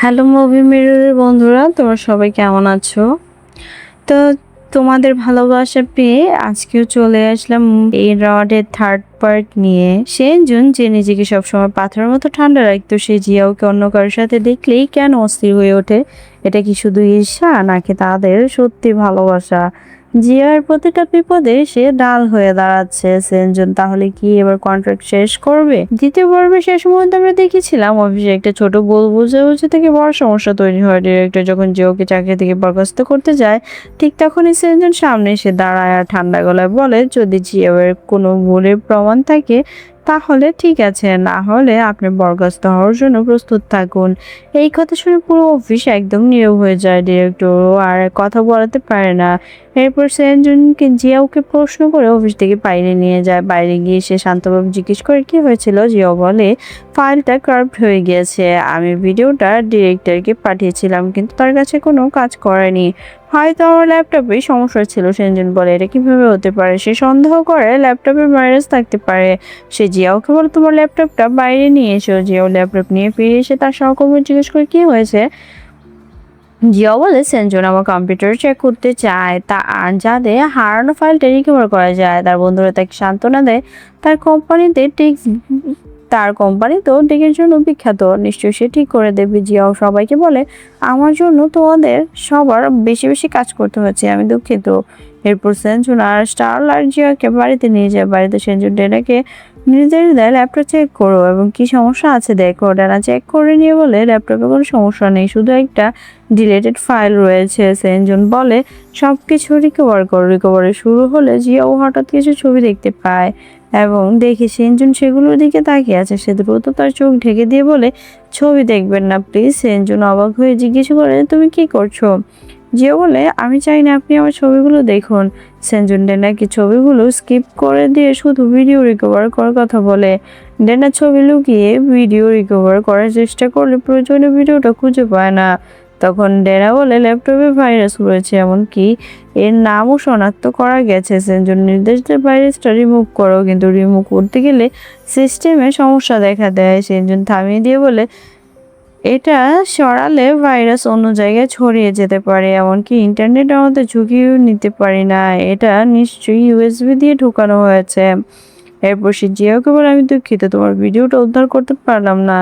Hello movie মিররের বন্ধুরা, তোমরা সবাই কেমন আছো? তো তোমাদের ভালোবাসা পেয়ে আজকেও চলে আসলাম এই রডের থার্ড পার্ট নিয়ে। সেনজুন যে নিজেকে সবসময় পাথরের মতো ঠান্ডা রাখতো, সে জিয়াওকে অন্য কারোর সাথে দেখলেই কেন অস্থির হয়ে ওঠে? এটা কি শুধু ঈর্ষা নাকি তাদের সত্যি ভালোবাসা? জিয়ার প্রতিটা বিপদে সে ডাল হয়ে দাঁড়াচ্ছে। সেনজুন তাহলে কি এবার কন্ট্রাক্ট শেষ করবে? দ্বিতীয় পর্বে শেষ মুহূর্তে আমরা দেখেছিলাম অফিসে একটা ছোট ভুল বুঝাবুঝি থেকে বড় সমস্যা তৈরি হয়। ডিরেক্টর যখন জিওকে চাকরি থেকে বরখাস্ত করতে যায়, ঠিক তখনই সেনজুন সামনে এসে দাঁড়ায় আর ঠান্ডা গলায় বলে, যদি জিওর কোনো ভুলের প্রমাণ থাকে তাহলে ঠিক আছে, না হলে আপনি বরখাস্ত হওয়ার জন্য প্রস্তুত থাকুন। এই কথা শুনে পুরো অফিস একদম নীরব হয়ে যায়। ডিরেক্টর আর কথা বলাতে পারে না। এরপর সেনজুনকে জিয়াওকে প্রশ্ন করে অফিস থেকে বাইরে নিয়ে যায়। বাইরে গিয়ে সে শান্তভাবে জিজ্ঞেস করে কি হয়েছিল। জিয়াও বলে, ফাইলটা কার্ভড হয়ে গিয়েছে। আমি ভিডিওটা ডিরেক্টরকে পাঠিয়েছিলাম, কিন্তু তার কাছে কোনো কাজ করেনি। হয়তো আমার ল্যাপটপে সমস্যা ছিল। সেনজুন বলে, এটা কিভাবে হতে পারে? সে সন্দেহ করে ল্যাপটপে ভাইরাস থাকতে পারে। সে জিয়াওকে বলে, তোমার ল্যাপটপটা বাইরে নিয়ে এসো। জিয়াও ল্যাপটপ নিয়ে ফিরে এসে তার সহকর্মী জিজ্ঞেস করে কি হয়েছে। জিয়াও বলে, সেনজুন আমার কম্পিউটার চেক করতে চায়, তা আর যাতে হারানো ফাইলটা রিকভার করা যায়। তার বন্ধুরা তাকে সান্ত্বনা দেয়। তার কোম্পানিতে টেক্স তার কোম্পানি তো টেকের জন্য বিখ্যাত, নিশ্চয়ই সে ঠিক করে দেবে। জিয়াও সবাইকে বলে, আমার জন্য তোমাদের সবার বেশি বেশি কাজ করতে হচ্ছে, আমি দুঃখিত। এরপর সেনজুন আর স্টারলাইট জিয়াকে বাড়িতে নিয়ে যায়। বাড়িতে সেনজুন ডেনাকে নির্দেশ দেয়, ল্যাপটপ চেক করো এবং কি সমস্যা আছে দেখো। ডানা চেক করে নিয়ে বলে, ল্যাপটপে কোনো সমস্যা নেই, শুধু একটা ডিলেটেড ফাইল রয়েছে। সেনজুন বলে, সব কিছু রিকভার করো। রিকভারি শুরু হলে জিয়াও হঠাৎ কিছু ছবি দেখতে পায় এবং দেখে সেনজুন সেগুলোর দিকে তাকিয়ে আছে। সে দ্রুত তার চোখ ঢেকে দিয়ে বলে, ছবি দেখবেন না প্লিজ। সেনজুন অবাক হয়ে জিজ্ঞেস করে, তুমি কি করছো? জিও বলে, আমি চাই না আপনি আমার ছবিগুলো দেখুন। সেনজুন ডেনাকে ছবিগুলো স্কিপ করে দিয়ে শুধু ভিডিও রিকভার করার কথা বলে। ডেনা ছবি লুকিয়ে ভিডিও রিকভার করার চেষ্টা করলে প্রয়োজনীয় ভিডিওটা খুঁজে পায় না। তখন ডেনা বলে, ল্যাপটপে ভাইরাস রয়েছে, এমনকি এর নামও শনাক্ত করা গেছে। সেনজুন নির্দেশ দেয় ভাইরাসটা রিমুভ করো, কিন্তু রিমুভ করতে গেলে সিস্টেমে সমস্যা দেখা দেয়। সেনজুন থামিয়ে দিয়ে বলে, এটা সরালে ভাইরাস অন্য জায়গায় ছড়িয়ে যেতে পারে, এমনকি ইন্টারনেট আমাদের ঝুঁকিও নিতে পারি না। এটা নিশ্চয়ই ইউএসবি দিয়ে ঢুকানো হয়েছে। এরপর সে জিয়াকে বলে, আমি দুঃখিত, তোমার ভিডিওটা উদ্ধার করতে পারলাম না।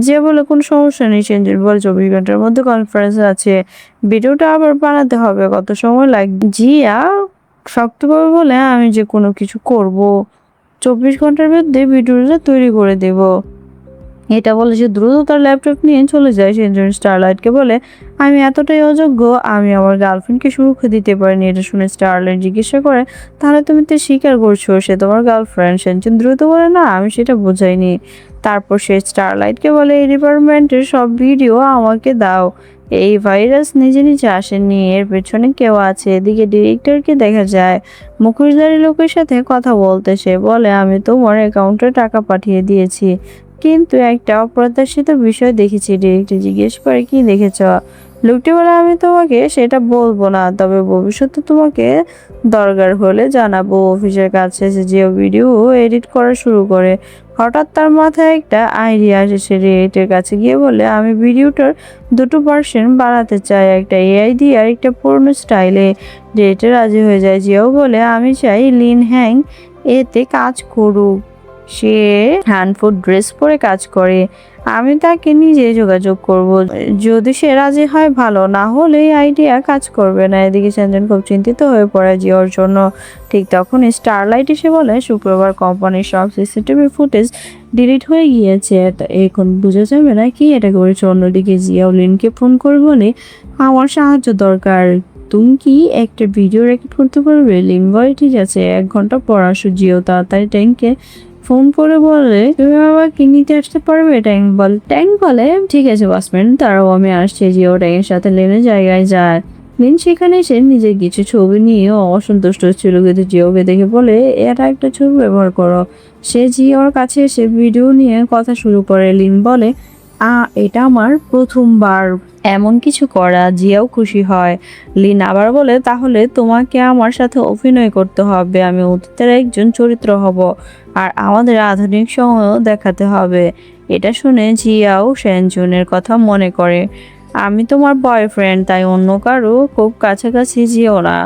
জিয়া বলে, কোনো সমস্যা নেই। সেনজুন বলে, 24 ঘন্টার মধ্যে কনফারেন্স আছে, ভিডিওটা আবার বানাতে হবে, কত সময় লাগবে? জিয়া শক্তভাবে বলে, আমি যে কোনো কিছু করব, 24 ঘন্টার মধ্যে ভিডিওটা তৈরি করে দেব। এটা বলে সে দ্রুত তার ল্যাপটপ নিয়ে চলে যায়। সেনজুন স্টারলাইটকে বলে, আমি এতটাই অযোগ্য, আমি আমার গার্লফ্রেন্ডকে সুরক্ষা দিতে পারিনি। এটা শুনে স্টারলাইট জিজ্ঞাসা করে, তাহলে তুমি তো স্বীকার করছো সে তোমার গার্লফ্রেন্ড? সেনজুন দ্রুত বলে, না, আমি সেটা বোঝাইনি। তারপর সে স্টারলাইটকে বলে, এই ডিপার্টমেন্টের সব ভিডিও আমাকে দাও। এই ভাইরাস নিজে নিজে আসেনি, এর পেছনে কেউ আছে। এদিকে ডিরেক্টরকে দেখা যায় মুখোশধারী লোকের সাথে কথা বলতে। সে বলে, আমি তোমার অ্যাকাউন্টে টাকা পাঠিয়ে দিয়েছি, কিন্তু একটা অপ্রত্যাশিত বিষয় দেখেছি। ডিরেক্টর জিজ্ঞেস করে, কি দেখেছ? লোকটি বলে, আমি তোমাকে সেটা বলবো না, তবে ভবিষ্যতে তোমাকে দরকার হলে জানাবো। অফিসের কাজ শেষে জিও ভিডিও এডিট করা শুরু করে। হঠাৎ তার মাথায় একটা আইডিয়া আসে। সে ডিরেক্টরের কাছে গিয়ে বলে, আমি ভিডিওটার দুটো ভার্সন বানাতে চাই, একটা এআই দিয়ে আর একটা পুরনো স্টাইলে। ডিরেক্টর রাজি হয়ে যায়। জিও বলে, আমি চাই লিন হ্যাং এতে কাজ করুক। সে হ্যান্ডফুড ড্রেস পরে কাজ করে, আমি তাকে নিজে যোগাযোগ করব। যদি সে রাজি হয় ভালো, না হলে এই আইডিয়া কাজ করবে না। এদিকে সেনজুন খুব চিন্তিত হয়ে পড়ে জিওর জন্য। ঠিক তখন স্টারলাইট এসে বলে, শুক্রবার কোম্পানির সব সিসিটিভি ফুটেজ ডিলিট হয়ে গিয়েছে, এখন বোঝা যাবে না কি এটা করেছে। অন্যদিকে জিয়াও লিনকে ফোন করে বলে, আমার সাহায্য দরকার, তুমি কি একটা ভিডিও রেকর্ড করতে পারবে? লিন বলে, ঠিক আছে, 1 ঘন্টা পর আসো। জিও তাড়াতাড়ি ট্যাঙ্কে ফোন করে বলে, তুমি আমাকে নিতে আসতে পারবে? ট্যাঙ্ক বলে, ঠিক আছে বসম্যান, তারাও আমি আসছি। জিও ট্যাঙ্কের সাথে লেনের জায়গায় যায়। লিন সেখানে এসে নিজের কিছু ছবি নিয়ে অসন্তুষ্ট ছিল, কিন্তু জিওকে দেখে বলে, এটা একটা ছবি ব্যবহার করো। সে জিওর কাছে এসে ভিডিও নিয়ে কথা শুরু করে। লিন বলে, এটা আমার প্রথমবার এমন কিছু করা। জিয়াও খুশি হয়। লিন আবার বলে, তাহলে তোমাকে আমার সাথে অভিনয় করতে হবে। আমি অতীতের একজন চরিত্র হব আর আমাদের আধুনিক সময়ও দেখাতে হবে। এটা শুনে জিয়াও সেনজুনের কথা মনে করে। আমি তোমার বয়ফ্রেন্ড, তাই অন্য কারো খুব কাছাকাছি যেও না।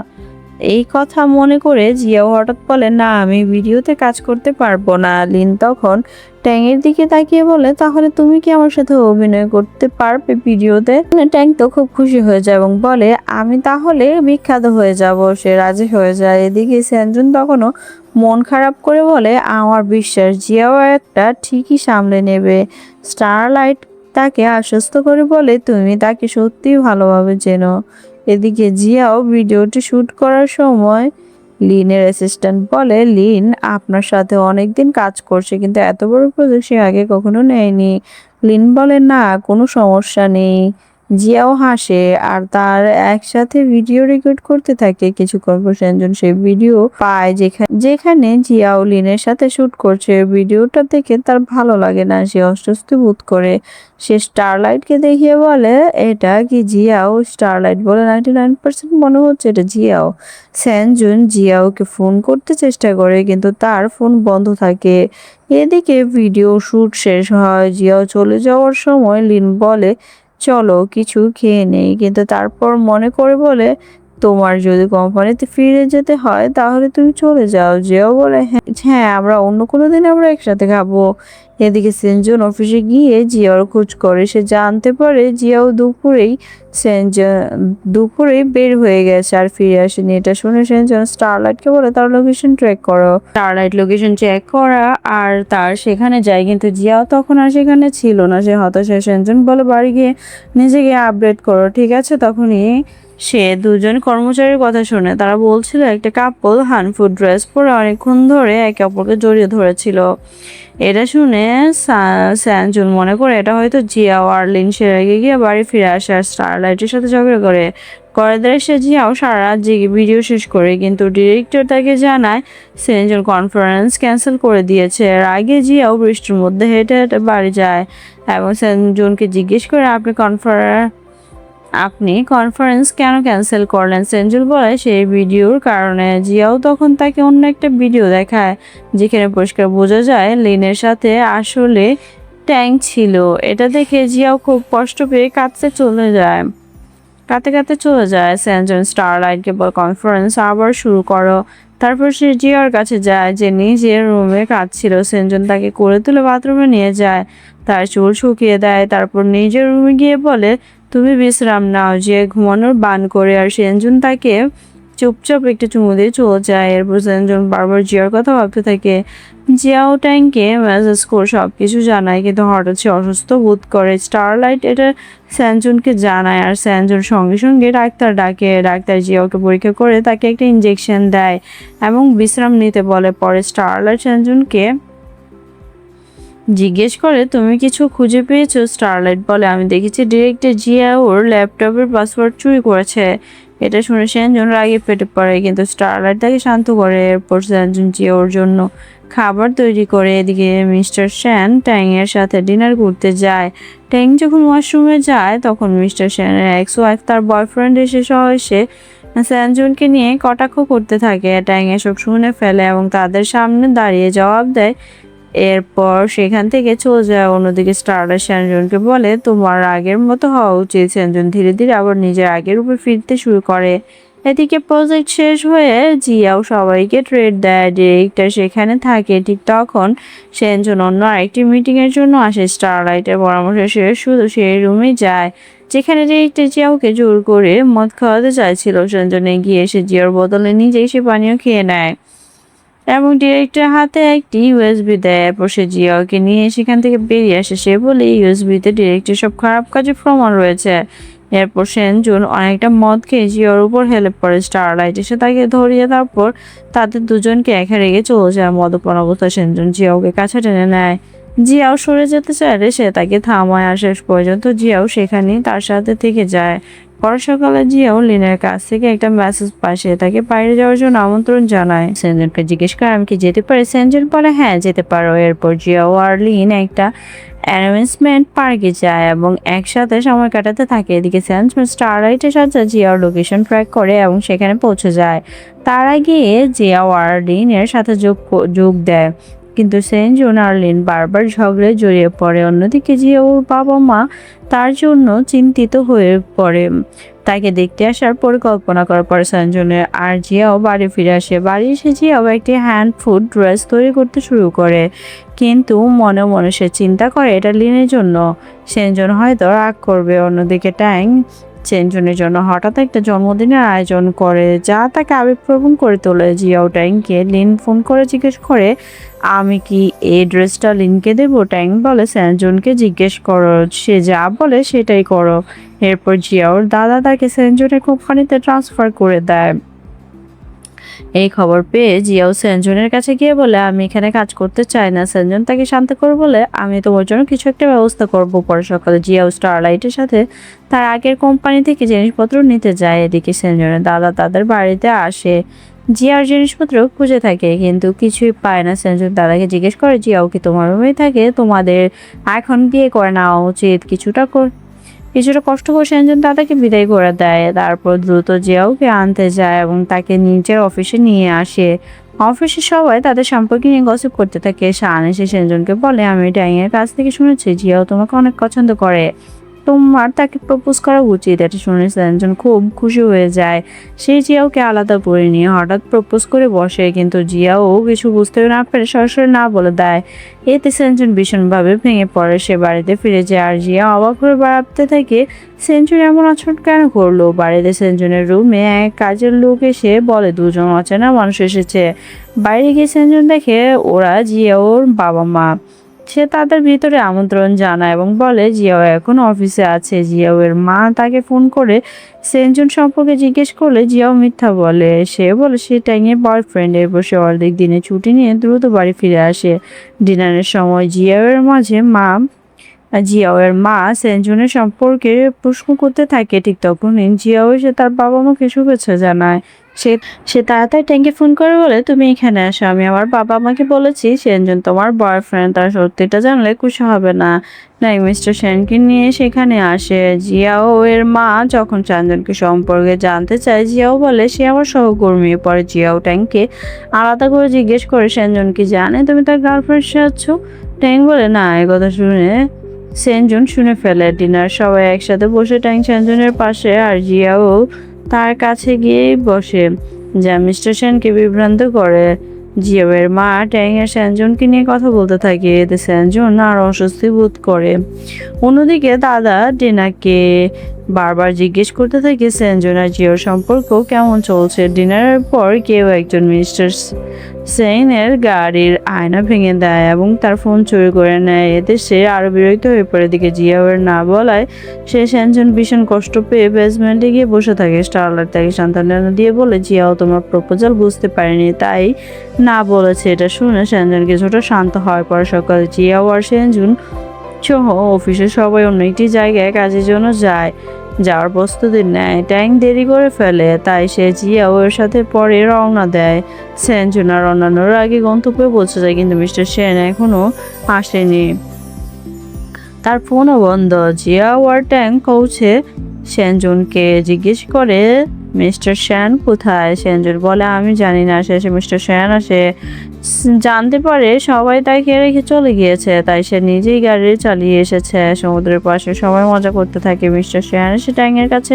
এই কথা মনে করে জিয়াও হঠাৎ বলে, না আমি ভিডিওতে কাজ করতে পারবো না। লিন তখন ট্যাংয়ের দিকে তাকিয়ে বলে, তাহলে তুমি কি আমার সাথে অভিনয় করতে পারবে ভিডিওতে? ট্যাং তো খুব খুশি হয়ে যায় এবং বলে, আমি তাহলে বিখ্যাত হয়ে যাব। সে রাজি হয়ে যায়। এদিকে সেনজুন তখনও মন খারাপ করে বলে, আমার বিশ্বাস জিয়াও একটা ঠিকই সামলে নেবে। স্টারলাইট তাকে আশ্বস্ত করে বলে, তুমি তাকে সত্যিই ভালোভাবে চেনো। এদিকে জিয়াও ভিডিওটি শুট করার সময় লিনের অ্যাসিস্ট্যান্ট বলে, লিন আপনার সাথে অনেকদিন কাজ করছে, কিন্তু এত বড় প্রজেক্ট সে আগে কখনো নেয়নি। লিন বলে, না কোনো সমস্যা নেই। জিয়াও হাসে আর তার একসাথে ভিডিও রেকর্ড করতে থাকে। কিছুক্ষণ পর সেনজন সেই ভিডিও পায় যেখানে জিয়াও লিনের সাথে শুট করছে। ভিডিওটা দেখে তার ভালো লাগে না, সে অস্বস্তি বোধ করে। সে স্টারলাইটকে দেখিয়ে বলে, এটা কি জিয়াও? স্টারলাইট বলে, 99% মনে হচ্ছে এটা জিয়াও। সেনজুন জিয়াওকে ফোন করতে চেষ্টা করে, কিন্তু তার ফোন বন্ধ থাকে। এদিকে ভিডিও শুট শেষ হয়। জিয়াও চলে যাওয়ার সময় লিন বলে, চলো কিছু খেয়ে নেই, কিন্তু তারপর মনে করে বলে, তোমার যদি কোম্পানিতে ফিরে যেতে হয় তাহলে তুমি চলে যাও। জিয়াও বলে, হ্যাঁ হ্যাঁ, আমরা অন্য কোনো দিন আমরা একসাথে খাবো। এদিকে সেনজুন অফিসে গিয়ে জিয়াওর খোঁজ করে। সে জানতে পারে জিয়াও দুপুরেই বের হয়ে গেছে আর ফিরে আসেনি। এটা শুনে সেনজন স্টারলাইটকে বলে, তার লোকেশন ট্র্যাক করো। স্টারলাইট লোকেশন চেক করা আর তার সেখানে যায়, কিন্তু জিয়াও তখন আর সেখানে ছিল না। সে হতাশ হয়ে সেনজন বলে, বাড়ি গিয়ে নিজেকে আপডেট করো, ঠিক আছে? তখনই সে দুজন কর্মচারীর কথা শুনে। তারা বলছিল একটা কাপল হানফুড ড্রেস পরে অনেকক্ষণ ধরে একে অপরকে জড়িয়ে ধরেছিল। এটা শুনে স্যানজুন মনে করে এটা হয়তো জিয়াও আর লিন। সে রেগে গিয়ে বাড়ি ফিরে আসে আর স্টারলাইটের সাথে ঝগড়া করে। করে সে জিয়াও সারা রাত জেগে ভিডিও শেষ করে, কিন্তু ডিরেক্টর তাকে জানায় সেনজুন কনফারেন্স ক্যান্সেল করে দিয়েছে। এর আগে জিয়াও বৃষ্টির মধ্যে হেঁটে হেঁটে বাড়ি যায় এবং সেনজুনকে জিজ্ঞেস করে, আপনি কনফারেন্স কেন ক্যান্সেল করলেন? সেনজুল বলে, সেই ভিডিওর কারণে। জিয়াও তখন তাকে অন্য একটা ভিডিও দেখায় যেখানে পরিষ্কার বোঝা যায় লিনের সাথে আসলে ট্যাং ছিল। এটা দেখে জিয়াও খুব কষ্ট পেয়ে কাঁদতে চলে যায়। সেনজন স্টারলাইটকে বলে, কনফারেন্স আবার শুরু করো। তারপর সে জিয়ার কাছে যায় যে নিজের রুমে কাঁদছিল। সেনজন তাকে কোলে তুলে বাথরুমে নিয়ে যায়, তার চুল শুকিয়ে দেয়। তারপর নিজের রুমে গিয়ে বলে, তুমি বিশ্রাম নাও। যে ঘুমানোর বান করে আর সেনজন তাকে চুপচাপ একটা চুমু দিয়ে চলে যায়। এরপর সেনজন বারবার জিয়ার কথা ভাবতে থাকে। জিয়াও ট্যাংকে মেসেজ করে সবকিছু জানায়, কিন্তু হঠাৎ সে অসুস্থ বোধ করে। স্টারলাইট এটা স্যানজুনকে জানায় আর স্যানজুন সঙ্গে সঙ্গে ডাক্তার ডাকে। ডাক্তার জিয়াওকে পরীক্ষা করে তাকে একটা ইনজেকশন দেয় এবং বিশ্রাম নিতে বলে। পরে স্টারলাইট স্যানজুনকে জিজ্ঞেস করে, তুমি কিছু খুঁজে পেয়েছো? স্টারলাইট বলে, আমি দেখেছি ডিরেক্টর জিয়া ওর ল্যাপটপের পাসওয়ার্ড চুরি করেছে। এটা শুনে সেনজন রাগে ফেটে পড়ে, কিন্তু স্টারলাইট তাকে শান্ত করে। এরপর সেনজন জিয়া ওর জন্য খাবার তৈরি করে। এদিকে মিস্টার শ্যান ট্যাংয়ের সাথে ডিনার করতে যায়। ট্যাং যখন ওয়াশরুমে যায় তখন মিস্টার শ্যানের এক্স ওয়াইফ তার বয়ফ্রেন্ড এসে সেনজনকে নিয়ে কটাক্ষ করতে থাকে। ট্যাং এসব শুনে ফেলে এবং তাদের সামনে দাঁড়িয়ে জবাব দেয়। এরপর সেখান থেকে চলে যায়। অন্যদিকে স্টারলাইট সেনজনকে বলে, তোমার আগের মতো হওয়া উচিত। সেনজন ধীরে ধীরে আবার নিজের আগের রূপে ফিরতে শুরু করে। এদিকে প্রজেক্ট শেষ হয়ে জিয়াও সবাইকে ট্রেড দেয়। ডিরেক্টর সেখানে থাকে। ঠিক তখন সেনজন অন্য আরেকটি মিটিং এর জন্য আসে। স্টারলাইটের পরামর্শ শেষ শুধু সেই রুমে যায় যেখানে ডিরেক্টর জিয়াওকে জোর করে মদ খাওয়াতে চাইছিল। সেনজন এগিয়ে এসে জিয়ার বদলে নিজেই সে পানীয় খেয়ে নেয় এবং ডিরেক্টর হাতে একটি ইউএসবি দেয়। এরপর সে জিয়াওকে নিয়ে সেখান থেকে বেরিয়ে আসে। সে বলে, ইউএসবিতে ডিরেক্টর সব খারাপ কাজের প্রমাণ রয়েছে। এরপর সেনজুন অনেকটা মদ খেয়ে জিয়ার উপর হেলে পড়ে। স্টারলাইট এসে তাকে ধরিয়ে তারপর তাদের দুজনকে একা রেখে চলে যায়। মদ্যপান অবস্থায় সেনজুন জিয়াওকে কাছে টেনে নেয়। জিয়াও সরে যেতে চাইলে সে তাকে থামায়, আর শেষ পর্যন্ত জিয়াও সেখানেই তার সাথে থেকে যায়। পরের সকালে জিয়াও লিনের কাছ থেকে একটা মেসেজ পায়, সে তাকে বাইরে যাওয়ার জন্য আমন্ত্রণ জানায়। সেনজনকে জিজ্ঞেস করে আমি কি যেতে পারি? সেনজন বলে হ্যাঁ যেতে পারো। এরপর জিয়াও আর লিন একটা অ্যামিউজমেন্ট পার্কে যায় এবং একসাথে সময় কাটাতে থাকে। এদিকে সেনজন স্টারলাইটের সাথে জিয়ার লোকেশন ট্র্যাক করে এবং সেখানে পৌঁছে যায়। তার আগে জিয়াও আর লিনের সাথে যোগ দেয়, কিন্তু সেনজুন আর লিন বারবার ঝগড়ায় জড়িয়ে পড়ে। অন্যদিকে জিয়াওর বাবা মা তার জন্য চিন্তিত হয়ে পড়ে। তাকে দেখতে আসার পরিকল্পনা করার পর সেনজুনের আর জিয়াও বাড়ি ফিরে আসে। বাড়ি এসে জিয়াও একটি হ্যান্ড ফুড ড্রেস তৈরি করতে শুরু করে, কিন্তু মনে মনে সে চিন্তা করে এটা লিনের জন্য, সেনজুন হয়তো রাগ করবে। অন্যদিকে ট্যাং সেনজুনের জন্য হঠাৎ একটা জন্মদিনের আয়োজন করে, যা তাকে আবেগপ্রবণ করে তোলে। জিয়াও ট্যাংকে লিন ফোন করে জিজ্ঞেস করে আমি কি এই ড্রেসটা লিনকে দেবো? ট্যাং বলে সেনজুনকে জিজ্ঞেস করো, সে যা বলে সেটাই করো। এরপর জিয়াওর দাদা তাকে সেনজুনের কোম্পানিতে ট্রান্সফার করে দেয়। এই খবর পেয়ে জিয়াও সেনজনের কাছে গিয়ে বলে আমি এখানে কাজ করতে চাই না। সেনজন তাকে শান্ত করে বলে আমি তোমার জন্য কিছু একটা ব্যবস্থা করব। পরে সকালে জিয়াও স্টারলাইটের সাথে তার আগের কোম্পানি থেকে জিনিসপত্র নিতে যায়। এদিকে সেনজনের দাদা তাদের বাড়িতে আসে, জিয়ার জিনিসপত্র খুঁজে থাকে কিন্তু কিছুই পায় না। সেনজন দাদাকে জিজ্ঞেস করে জিয়াও কি তোমার রুমেই থাকে? তোমাদের এখন বিয়ে করে নেওয়া উচিত। কিছুটা কষ্ট করে সেনজন দাদাকে বিদায় করে দেয়। তারপর দ্রুত জিয়াওকে আনতে যায় এবং তাকে নিজের অফিসে নিয়ে আসে। অফিসে সবাই তাদের সম্পর্কে নিয়ে গসিপ করতে থাকে। শান এসে সেনজনকে বলে আমি ট্যাংয়ের কাছ থেকে শুনেছি জিয়াও তোমাকে অনেক পছন্দ করে, তোমার তাকে প্রপোজ করা উচিত। এটা শুনে সেনজন খুব খুশি হয়ে যায়। সে জিয়াওকে আলাদা করে নিয়ে হঠাৎ প্রপোজ করে বসে, কিন্তু জিয়াও কিছু বুঝতে না পেরে সরাসরি না বলে দেয়। এতে সেনজন ভীষণভাবে ভেঙে পড়ে। সে বাড়িতে ফিরে যায় আর জিয়া অবাক হয়ে ভাবতে থাকে সেনজন এমন আচরণ কেন করলো। বাড়িতে সেনজনের রুমে এক কাজের লোক এসে বলে দুজন অচেনা মানুষ এসেছে। বাইরে গিয়ে সেনজন দেখে ওরা জিয়াওর বাবা মা। সে তাদের ভিতরে আমন্ত্রণ জানায় এবং বলে জিয়াও এখন অফিসে আছে। জিয়াওয়ের মা তাকে ফোন করে সেনজন সম্পর্কে জিজ্ঞেস করলে জিয়াও মিথ্যা বলে। সে বলে সে ট্যাংয়ের বয়ফ্রেন্ড। এরপর সে অর্ধেক দিনে ছুটি নিয়ে দ্রুত বাড়ি ফিরে আসে। ডিনারের সময় জিয়াওয়ের মা সেনজনের সম্পর্কে প্রশ্ন করতে থাকে। ঠিক তখনই জিয়াও এসে তার বাবা মাকে শুভেচ্ছা জানায়। সে সে তাড়াতাড়ি ট্যাংকে ফোন করে বলে তুমি এখানে আসো, আমি আমার বাবা মাকে বলেছি সেনজন তোমার বয়ফ্রেন্ড, তার সত্যিটা জানলে খুশি হবে না। ট্যাং মিস্টার সেনকে নিয়ে সেখানে আসে। জিয়াও এর মা যখন সেনজনকে সম্পর্কে জানতে চায় জিয়াও বলে সে আমার সহকর্মী। পরে জিয়াও ট্যাংকে আলাদা করে জিজ্ঞেস করে সেনজন কি জানে তুমি তার গার্লফ্রেন্ড আছো? ট্যাং বলে না। এই কথা শুনে সেনজন শুনে ফেলে। ডিনার সবাই একসাথে বসে ট্যাং সেনজনের পাশে আর জিয়াও তার কাছে গিয়েই বসে, যা মিস্টার সেনকে বিভ্রান্ত করে। জিয়াওয়ের মা ট্যাং এর সেনজনকে নিয়ে কথা বলতে থাকে, এতে সেনজন আর অস্বস্তি বোধ করে। অন্যদিকে দাদা ডিনাকে বারবার জিজ্ঞেস করতে থাকে সেনজন আর জিওর সম্পর্ক কেমন চলছে। ডিনারের পর কেউ একজন মিস্টার সেনের গাড়ির আয়না ভেঙে দেয় এবং তার ফোন চুরি করে নেয়। এতে সে আরো বিরক্ত হয়ে পড়ে। দিকে জিয়াওয়ের না বলায় সে সেনজন ভীষণ কষ্ট পেয়ে বেসমেন্টে গিয়ে বসে থাকে। স্টারলাইট তাকে সান্ত্বনা দিয়ে বলে জিয়াও তোমার প্রপোজাল বুঝতে পারেনি তাই না বলেছে। এটা শুনে সেনজন কিছুটা শান্ত হয়। পরে সকালে জিয়াও আর সেনজন সহ অফিসের সবাই অন্য একটি জায়গায় কাজের জন্য যাওয়ার প্রস্তুতি নেয়। ট্যাং দেরি করে ফেলে তাই সে জিয়াও এর সাথে পরে রওনা দেয়। সেনজন আর অন্যান্যরা আগে গন্তব্যে পৌঁছে যায়, কিন্তু মিস্টার সেন এখনো আসেনি, তার ফোনও বন্ধ। জিয়াও আর ট্যাং পৌঁছে সেনজনকে জিজ্ঞেস করে মিস্টার সেন কোথায়। সেনজন বলে আমি জানি না। শেষে মিস্টার সেন আসে, জানতে পারে সবাই তাকে রেখে চলে গিয়েছে, তাই সে নিজেই গাড়ি চালিয়ে এসেছে। সমুদ্রের পাশে সবাই মজা করতে থাকে। মিস্টার সেন এসে ট্যাংয়ের কাছে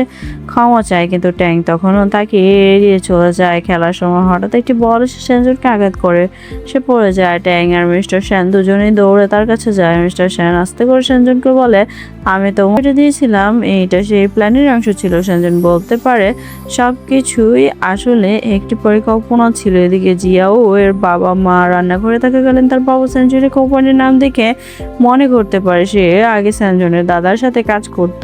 ক্ষমা চায়, কিন্তু ট্যাং তখনও তাকে এড়িয়ে চলে যায়। খেলার সময় হঠাৎ একটি বল এসে সেনজনকে আঘাত করে, সে পড়ে যায়। ট্যাং আর মিস্টার সেন দুজনেই দৌড়ে তার কাছে যায়। মিস্টার সেন আস্তে করে সেনজনকে বলে আমি তোমাকে দিয়েছিলাম, এইটা সেই প্ল্যানের অংশ ছিল। সেনজন বলতে পারে সবকিছুই আসলে একটি পরিকল্পনা ছিল। এদিকে জিয়াও এর বাবা মা রান্নাঘরে থাকাকালীন তার বাবা সেনজনের কোম্পানির নাম দেখে মনে করতে পারে সে আগে সেনজনের দাদার সাথে কাজ করত।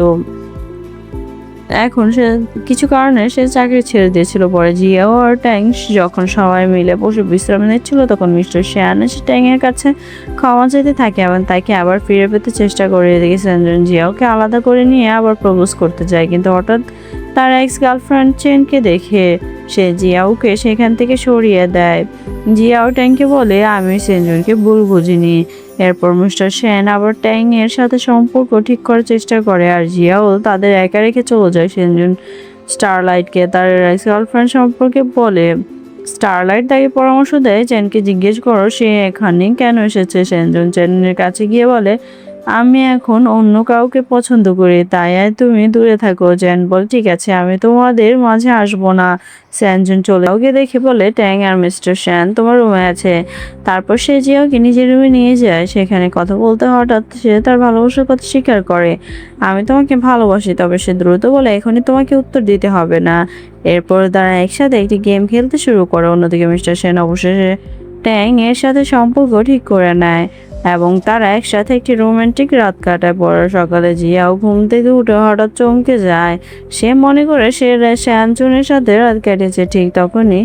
এখন সে কিছু কারণে সে চাকরি ছেড়ে দিয়েছিল। পরে জিয়াও আর ট্যাং যখন সবাই মিলে বসে বিশ্রাম নিচ্ছিল তখন মিস্টার শ্যান এসে ট্যাংয়ের কাছে ক্ষমা চাইতে থাকে এবং তাকে আবার ফিরে পেতে চেষ্টা করে। এদিকে সেনজুন জিয়াওকে আলাদা করে নিয়ে আবার প্রপোজ করতে যায়, কিন্তু হঠাৎ তার এক্স গার্লফ্রেন্ড চেনকে দেখে সে জিয়াওকে সেখান থেকে সরিয়ে দেয়। জিয়াও ট্যাংকে বলে, আমি সেনজুনকে ভুল বুঝিনি। এরপর মিস্টার সেন আবার ট্যাং এর সাথে সম্পর্ক ঠিক করার চেষ্টা করে আর জিয়াও তাদের একা রেখে চলে যায়। সেনজুন স্টারলাইটকে তার এক্স গার্লফ্রেন্ড সম্পর্কে বলে। স্টারলাইট তাকে পরামর্শ দেয়, চেনকে জিজ্ঞেস করো সে এখানে কেন এসেছে। সেনজুন চেনের কাছে গিয়ে বলে, আমি এখন অন্য কাউকে পছন্দ করি, তাই তুমি দূরে থাকো। জেন বল, ঠিক আছে, আমি তোমাদের মাঝে আসবো না। সেনজুন চলে ওকে দেখে বলে, ট্যাং আর মিস্টার শ্যান তোমার রুমে আছে। তারপর সে জিয়াওকে নিজের রুমে নিয়ে যায়। সেখানে কথা বলতে হঠাৎ সে তার ভালোবাসার কথা স্বীকার করে, আমি তোমাকে ভালোবাসি। তবে সে দ্রুত বলে, এখনই তোমাকে উত্তর দিতে হবে না। এরপর তারা একসাথে একটি গেম খেলতে শুরু করে। অন্যদিকে মিস্টার সেন অবশেষে ট্যাং এর সাথে সম্পর্ক ঠিক করে নেয় এবং তারা একসাথে একটি রোমান্টিক রাত কাটায়। পরে সকালে জিয়াও ঘুম থেকে উঠে হঠাৎ চমকে যায়। সে মনে করে সে শ্যানচুনের সাথে রাত কাটিয়েছে। ঠিক তখনই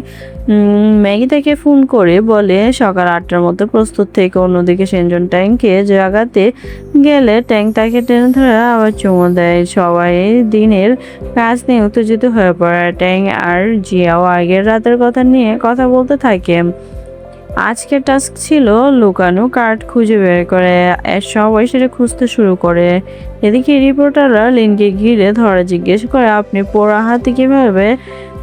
ম্যাগি তাকে ফোন করে বলে সকাল 8টার মধ্যে প্রস্তুত থেকে। অন্যদিকে সেনজন ট্যাংকে জাগাতে গেলে ট্যাং তাকে টেনে ধরে আবার চুমো দেয়। সবাই দিনের কাজ নিয়ে উত্তেজিত হয়ে পড়ে। ট্যাং আর জিয়াও আগের রাতের কথা নিয়ে কথা বলতে থাকে। আজকের টাস্ক ছিল লুকানো কার্ড খুঁজে বের করে। সবাই সেটা খুঁজতে শুরু করে। এদিকে রিপোর্টাররা লিনকে ঘিরে ধরে জিজ্ঞেস করে, আপনি পোড়া হাতে কিভাবে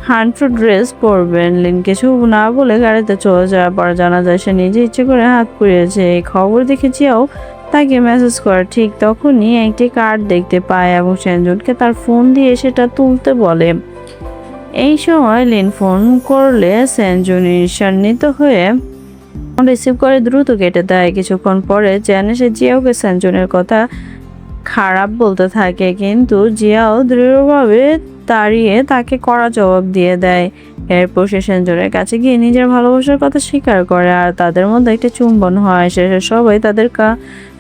হান্টফুড ড্রেস পরবেন। লিন কিছু না বলে গাড়িতে চলে যাওয়ার পর জানা যায় সে নিজে ইচ্ছে করে হাত পুড়িয়েছে। এই খবর দেখে জিয়াও তাকে মেসেজ করে। ঠিক তখনই একটি কার্ড দেখতে পায় এবং সেনজুনকে তার ফোন দিয়ে সেটা তুলতে বলে। এই সময় লিন ফোন করলে সেনজুন ঈর্ষান্বিত হয়ে রিসিভ করে দ্রুত কেটে দেয়। কিছুক্ষণ পরে জ্যান এসে জিয়াওকে সেনজুনের কথা খারাপ বলতে থাকে, কিন্তু জিয়াও দৃঢ়ভাবে দাঁড়িয়ে তাকে কড়া জবাব দিয়ে দেয়। এরপর সে সেনজুনের কাছে গিয়ে নিজের ভালোবাসার কথা স্বীকার করে আর তাদের মধ্যে একটা চুম্বন হয়। শেষে সবাই তাদের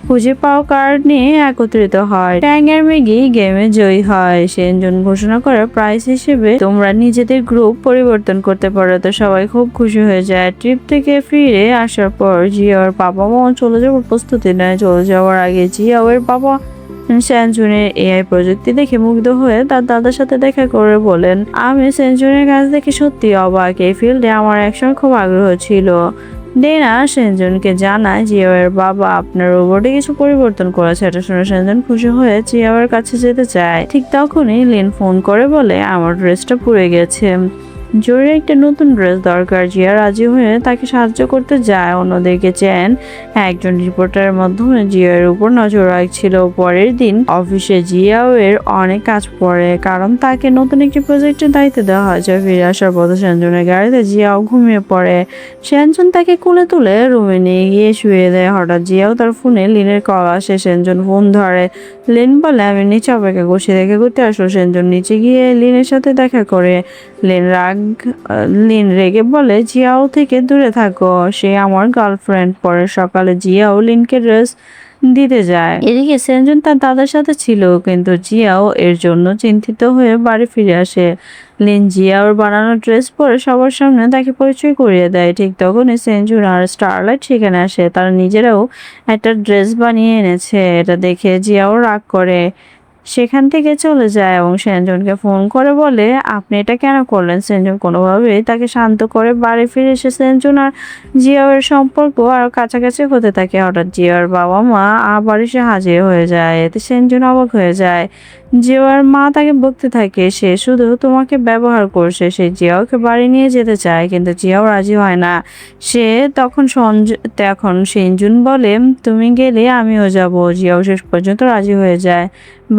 খুঁজে পাওয়া কার্ড নিয়ে একত্রিত হয়। ট্যাং এর ম্যাগি গেমে জয়ী হয়। সেনজুন ঘোষণা করে প্রাইজ হিসেবে তোমরা নিজেদের গ্রুপ পরিবর্তন করতে পারো। তো সবাই খুব খুশি হয়ে যায়। ট্রিপ থেকে ফিরে আসার পর জিয়াওর বাবা মা চলে যাওয়ার প্রস্তুতি নেয়। চলে যাওয়ার আগে জিয়াওর বাবা সেনজুনের এআই প্রযুক্তি দেখে মুগ্ধ হয়ে তার দাদার সাথে দেখা করে বলেন, আমি সেনজুনের কাজ দেখে সত্যি অবাক। এই ফিল্ডে আমার একসময় খুব আগ্রহ ছিল। ডেনা সেনজুনকে জানায় জিয়াওয়ের বাবা আপনার রোবটে কিছু পরিবর্তন করেছে। এটা শুনে সেনজুন খুশি হয়ে জিয়াওয়ের কাছে যেতে চায়। ঠিক তখনই লিন ফোন করে বলে, আমার ড্রেসটা পুড়ে গেছে, জরুরি একটা নতুন ড্রেস দরকার। জিয়া রাজি হয়ে তাকে সাহায্য করতে যায়। অন্যদিকে চেন একজন রিপোর্টারের মাধ্যমে জিয়ার উপর নজর রাখছিল। পরের দিন অফিসে জিয়াও এর অনেক কাজ পড়ে, কারণ তাকে নতুন একটি প্রজেক্টের দায়িত্ব দেওয়া হয়েছে। ফিরে আসার পথে সেনজনের গাড়িতে জিয়াও ঘুমিয়ে পড়ে। সেনজন তাকে কোলে তুলে রুমে নিয়ে গিয়ে শুয়ে দেয়। হঠাৎ জিয়াও তার ফোনে লিনের কল আসে। সেনজন ফোন ধরে। লিন বলে, আমি নিচে অপেক্ষা করছি, দেখে ঘুরতে আসো। সেনজন নিচে গিয়ে লিনের সাথে দেখা করে। লিন রেগে বলে, জিয়াও থেকে দূরে থাকো, সে আমার গার্লফ্রেন্ড। পরে সকালে জিয়াও লিনকে ড্রেস দিতে যায়। এদিকে সেনজুন তার দাদার সাথে ছিল, কিন্তু জিয়াও এর জন্য চিন্তিত হয়ে বাড়ি ফিরে আসে। লিন জিয়াওর বানানো ড্রেস পরে সবার সামনে তাকে পরিচয় করিয়ে দেয়। ঠিক তখনই সেনজুন আর স্টারলাইট সেখানে আসে। তারা নিজেরাও একটা ড্রেস বানিয়ে এনেছে। এটা দেখে জিয়াও রাগ করে সেখান থেকে চলে যায় এবং সেনজনকে ফোন করে বলে, আপনি এটা কেন করলেন। সেনজন কোনোভাবেই তাকে শান্ত করে বাড়ি ফিরে এসে সেনজন আর জিয়াওয়ের সম্পর্ক আরো কাছাকাছি হতে থাকে। হঠাৎ জিয়াওর বাবা মা আবার এসে হাজির হয়ে যায়। এতে সেনজন অবাক হয়ে যায়। জিয়াওর মা তাকে বকতে থাকে, সে শুধু তোমাকে ব্যবহার করছে। সে জিয়াওকে বাড়ি নিয়ে যেতে চায়, কিন্তু জিয়াও রাজি হয় না। সে তখন সেনজুন বলে, তুমি গেলে আমিও যাব। জিয়াও শেষ পর্যন্ত রাজি হয়ে যায়।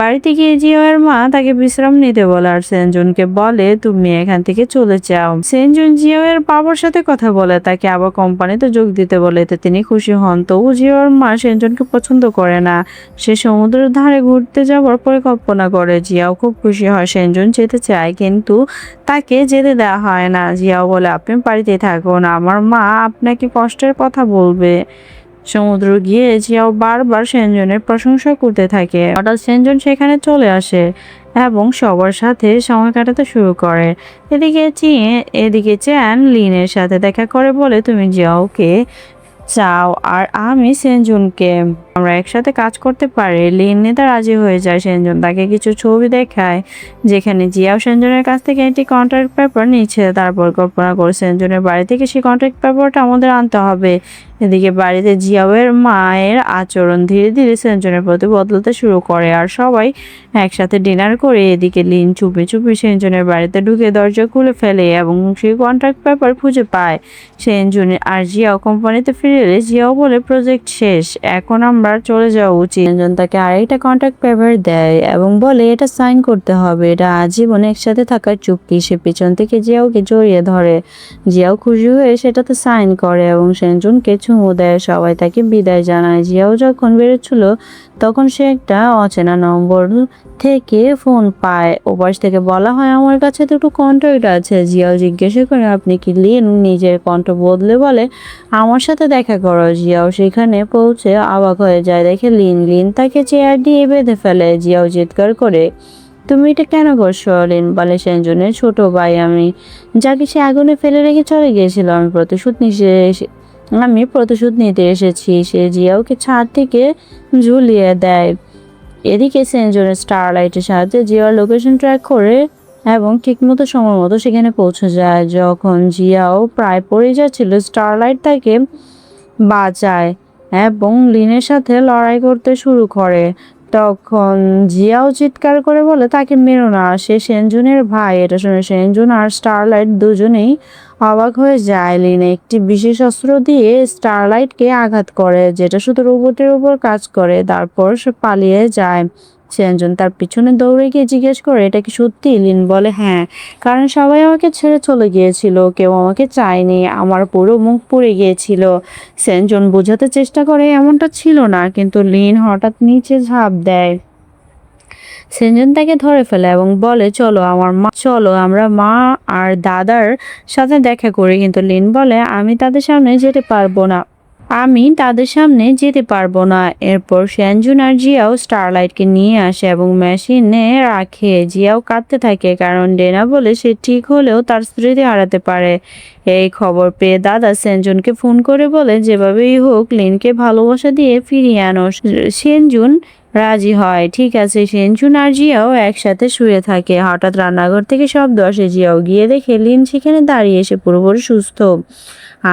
বাড়িতে গিয়ে জিয়াওয়ের মা তাকে বিশ্রাম নিতে বলে আর সেনজুনকে বলে, তুমি এখান থেকে চলে যাও। সেনজুন জিয়াওয়ের বাবার সাথে কথা বলে তাকে আবার কোম্পানিতে যোগ দিতে বলে। এতে তিনি খুশি হন। তবু জিয়াওয়ের মা সেনজুনকে পছন্দ করে না। সে সমুদ্রের ধারে ঘুরতে যাওয়ার পরিকল্পনা করে। জিয়াও খুব খুশি হয়। সেনজুন যেতে চায়, কিন্তু তাকে যেতে দেওয়া হয় না। জিয়াও বলে, আপনি বাড়িতে থাকুন, আমার মা আপনাকে কষ্টের কথা বলবে। সমুদ্র গিয়ে জিয়াও বারবার সেনজনের প্রশংসা করতে থাকে। হঠাৎ সেনজন সেখানে চলে আসে এবং সবার সাথে সময় কাটাতে শুরু করে। এদিকে চ্যান লিনের সাথে দেখা করে বলে, তুমি জিয়াওকে চাও আর আমি সেনজুনকে, আমরা একসাথে কাজ করতে পারি। লিন নেতা রাজি হয়ে যায়। সেনজুন তাকে কিছু ছবি দেখায় যেখানে জিয়াও সেনজুনের কাছ থেকে একটি কন্ট্রাক্ট পেপার নিচ্ছে। তারপর কল্পনা করে সেনজুনের বাড়ি থেকে সেই কন্ট্রাক্ট পেপারটা আমাদের আনতে হবে। এদিকে বাড়িতে জিয়াওয়ের মায়ের আচরণ ধীরে ধীরে সেনজুনের প্রতি বদলাতে শুরু করে আর সবাই একসাথে ডিনার করে। এদিকে লিন চুপি চুপি সেনজুনের বাড়িতে ঢুকে দরজা খুলে ফেলে এবং সেই কন্ট্রাক্ট পেপার খুঁজে পায়। সেনজুন আর জিয়াও কোম্পানিতে ফিরে এলে জিয়াও বলে, প্রজেক্ট শেষ, এখন আমরা চলে যাওয়া উচিত। সেনজুন তাকে আরেকটা কন্ট্রাক্ট পেপার দেয় এবং বলে এটা সাইন করতে হবে, এটা আজীবন একসাথে থাকার চুক্তি। সে পিছন থেকে জিয়াওকে জড়িয়ে ধরে। জিয়াও খুশি হয়ে সেটাতে সাইন করে এবং সেনজুনকে চুমু দেয়। সবাই তাকে বিদায় জানায়। জিয়াও যখন বেরোচ্ছিল তখন সে একটা অচেনা নম্বর থেকে ফোন পায়। ওপাশ থেকে বলা হয়, আমার কাছে দুটো কন্ট্রাক্ট আছে। জিয়াও জিজ্ঞাসা করে, আপনি কি লিন? নিজের কণ্ঠ বদলে বলে, আমার সাথে দেখা করো। জিয়াও সেখানে পৌঁছে অবাক হয়ে যায়, দেখে লিন তাকে চেয়ার দিয়ে বেঁধে ফেলে। জিয়াও চিৎকার করে, তুমি এটা কেন করছো? লিন বলে, সেনজুনের ছোট ভাই আমি, যাকে সে আগুনে ফেলে রেখে চলে গিয়েছিল। আমি প্রতিশোধ নিতে এসেছি। সে জিয়াওকে ছাদ থেকে ঝুলিয়ে দেয়। এদিকে সেনজুনের স্টারলাইটের সাহায্যে জিয়ার লোকেশন ট্র্যাক করে এবং ঠিকমতো সময় মতো সেখানে পৌঁছে যায়। যখন জিয়াও প্রায় পড়ে যাচ্ছিল, স্টারলাইট তাকে বাঁচায় এবং লিনের সাথে লড়াই করতে শুরু করে। তখন জিয়াও চিৎকার করে বলে, তাকে মেরো না, সে সেনজুনের ভাই। এটা শুনে সেনজুন আর স্টারলাইট দুজনেই অবাক হয়ে যায়। লিন একটি বিশেষ অস্ত্র দিয়ে স্টারলাইটকে আঘাত করে, যেটা শুধু রোবটের উপর কাজ করে। তারপর সে পালিয়ে যায়। সেনজুন তার পিছনে দৌড়ে গিয়ে জিজ্ঞেস করে, এটা কি সত্যি? লিন বলে, হ্যাঁ, কারণ সবাই আমাকে ছেড়ে চলে গিয়েছিল, কেউ আমাকে চায়নি, আমার পুরো মুখ পুড়ে গিয়েছিল। সেনজুন বোঝাতে চেষ্টা করে এমনটা ছিল না, কিন্তু লিন হঠাৎ নিচে ঝাঁপ দেয়। সেনজুন তাকে ধরে ফেলে এবং বলে, চলো আমরা মা আর দাদার সাথে দেখা করি। কিন্তু লিন বলে, আমি তাদের সামনে যেতে পারবো না। এরপর সেনজুন আর জিয়াও স্টারলাইটকে নিয়ে আসে এবং মেশিনে রাখে। জিয়াও কাঁদতে থাকে কারণ ডেনা বলে সে ঠিক হলেও তার স্মৃতি হারাতে পারে। এই খবর পেয়ে দাদা সেনজুনকে ফোন করে বলে, যেভাবেই হোক লিনকে ভালোবাসা দিয়ে ফিরিয়ে আনো। সেনজুন রাজি হয়। ঠিক আছে। সেনজুন আর জিয়াও একসাথে শুয়ে থাকে। হঠাৎ রান্নাঘর থেকে শব্দ আসে। জিয়াও গিয়ে দেখে লিন সেখানে দাঁড়িয়ে, এসে পুরোপুরি সুস্থ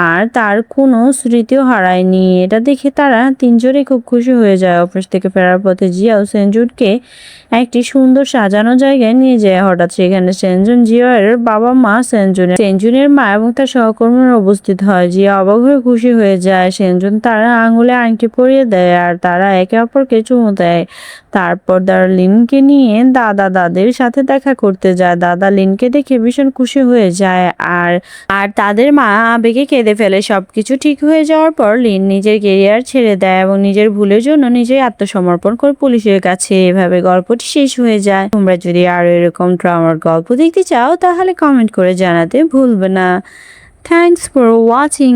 আর তার কোনো স্মৃতিও হারায়নি। এটা দেখে তারা তিনজনই খুব খুশি হয়ে যায়। অফিস থেকে ফেরার পথে জিয়াও সেনজুনকে একটি সুন্দর সাজানো জায়গায় নিয়ে যায়। হঠাৎ সেখানে সেনজুন, জিয়ার বাবা মা, সেনজুনের মা এবং তার সহকর্মীরা উপস্থিত হয়। জিয়া অবাক হয়ে খুশি হয়ে যায়। সেনজুন তারা আঙুলে আংটি পরিয়ে দেয় আর তারা একে অপরকে চুমু দেয়। তারপর তারা লিনকে নিয়ে দাদির সাথে দেখা করতে যায়। দাদা লিনকে দেখে ভীষণ খুশি হয়ে যায় আর আর তাদের মা আবেগে কেঁদে ফেলে। সবকিছু ঠিক হয়ে যাওয়ার পর লিন নিজের কেরিয়ার ছেড়ে দেয় এবং নিজের ভুলের জন্য নিজেই আত্মসমর্পণ করে পুলিশের কাছে। এভাবে গল্পটি শেষ হয়ে যায়। তোমরা যদি আরো এরকম ড্রামার গল্প দেখতে চাও তাহলে কমেন্ট করে জানাতে ভুলবে না। Thanks for watching.